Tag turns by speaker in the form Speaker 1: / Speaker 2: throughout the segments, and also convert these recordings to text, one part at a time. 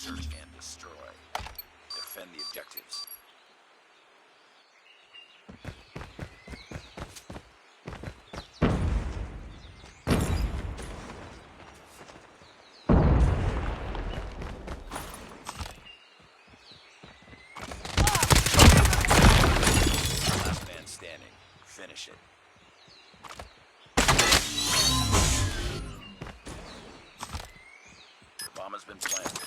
Speaker 1: Search and destroy. Defend the objectives. Last man standing. Finish it. Bomb has been planted.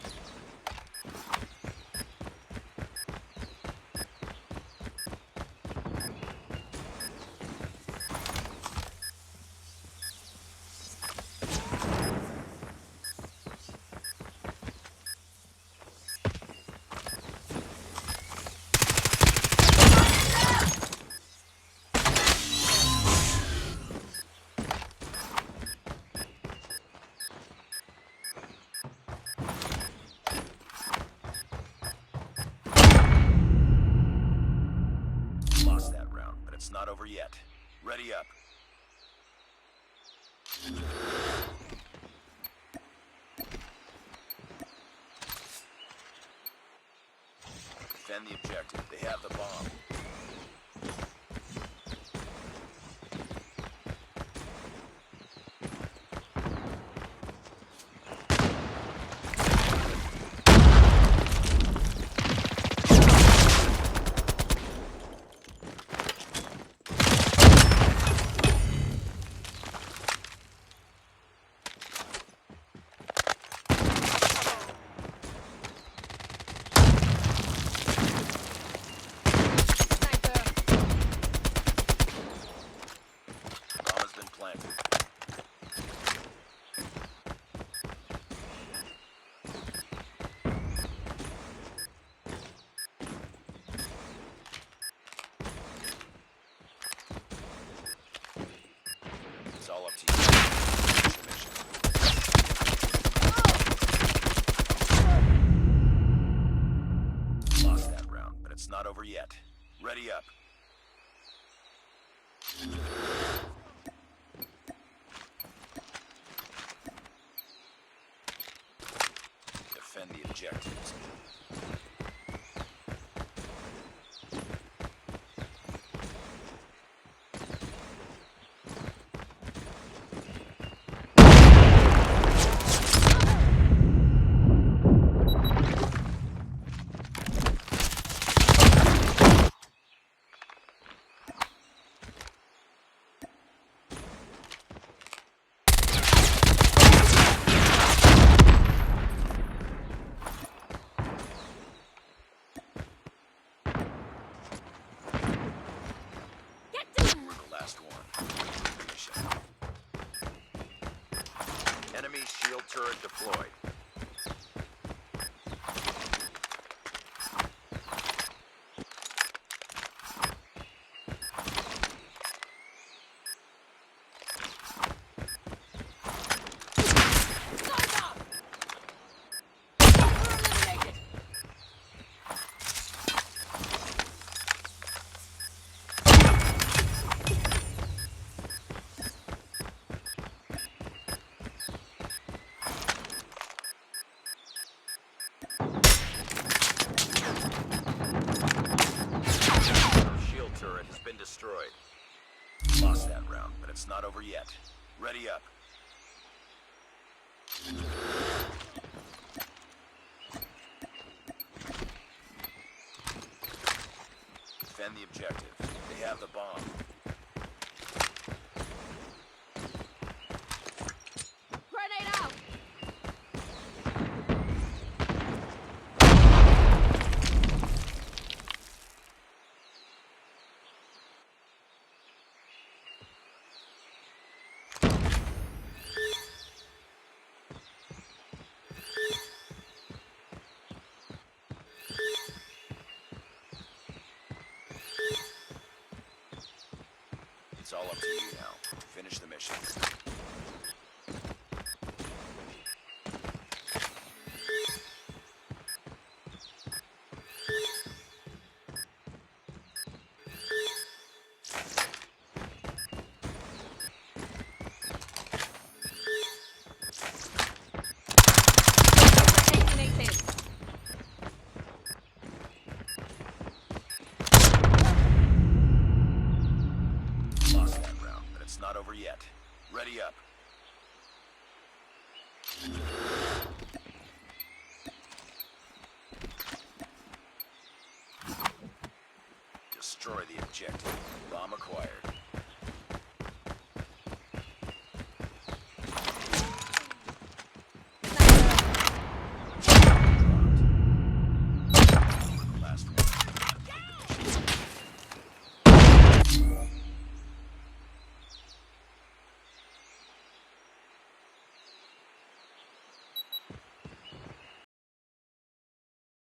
Speaker 1: Lost that round, but it's not over yet. Ready up. Defend the objective. They have the bomb. Bomb has been planted. It's all up to you. Finish your mission. Lost that round, but it's not over yet. Ready up. Defend the objectives. We're the last one. Mission. Enemy shield turret deployed. Shield turret has been destroyed. Lost that round, but it's not over yet. Ready up. Defend the objective. They have the bomb.
Speaker 2: Grenade out!
Speaker 1: not over yet. Ready up.